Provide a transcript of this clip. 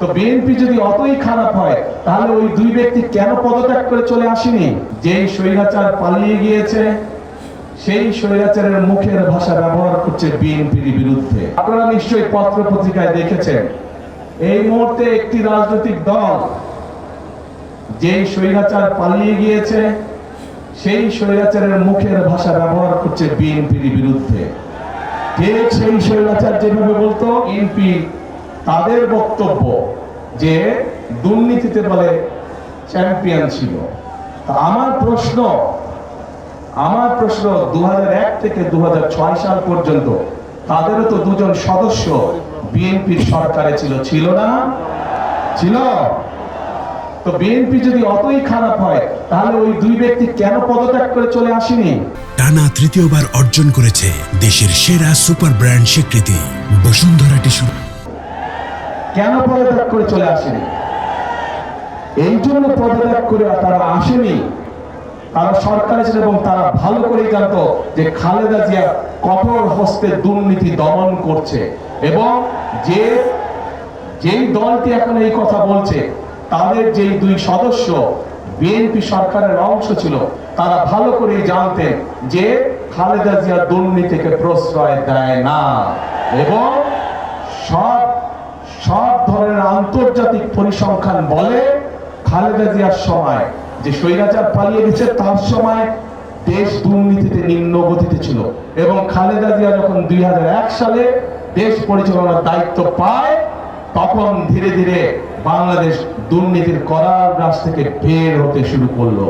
তো বিএনপি যদি অতই খারাপ হয় তাহলে ওই দুই ব্যক্তি কেন পদত্যাগ করে চলে আসেনি? যেই স্বৈরাচার পালিয়ে গিয়েছে সেই স্বৈরাচারের মুখের ভাষা ব্যবহার করছে বিএনপির বিরুদ্ধে। আপনারা নিশ্চয়ই পত্র পত্রিকায় দেখেছেন এই মুহূর্তে একটি রাজনৈতিক দল যেই স্বৈরাচার পালিয়ে গিয়েছে সেই স্বৈরাচারের মুখের ভাষা ব্যবহার করছে বিএনপির বিরুদ্ধে। ঠিক সেই স্বৈরাচার যেভাবে বলতো, বিএনপি তাদের বক্তব্য যে দুর্নীতিতে বলে চ্যাম্পিয়ন ছিল। আমার প্রশ্ন 2001 থেকে 2006 সাল পর্যন্ত তাদেরও তো দুজন সদস্য বিএনপির সরকারে ছিল না? ছিল। তো বিএনপি যদি অতই খারাপ হয় তাহলে ওই দুই ব্যক্তি কেন পদত্যাগ করে চলে আসেনি? টানা তৃতীয়বার অর্জন করেছে দেশের সেরা সুপার ব্র্যান্ড স্বীকৃতি বসুন্ধরা টিস্যু। কেন পদত্যাগ করে চলে আসেনি? এই জন্য পদত্যাগ করে তারা আসেনি, তারা সরকারে ছিল এবং তারা ভালো করেই জানতো যে খালেদা জিয়া কঠোর হস্তে দুর্নীতি দমন করছে, এবং যেই দলটি এখন এই কথা বলছে তাদের যেই দুই সদস্য বিএনপি সরকারের অংশ ছিল তারা ভালো করেই জানতেন যে খালেদা জিয়া দুর্নীতিকে প্রশ্রয় দেয় না, এবং সব ধরনের আন্তর্জাতিক পরিসংখ্যান বলে খালেদা জিয়ার সময় যে স্বৈরাচার পালিয়ে গেছে তার সময় দেশ দুর্নীতিতে নিম্ন গতিতে ছিল, এবং খালেদা জিয়া যখন 2001 সালে দেশ পরিচালনার দায়িত্ব পায় তখন ধীরে ধীরে বাংলাদেশ দুর্নীতির করার রাশ থেকে বের হতে শুরু করলো।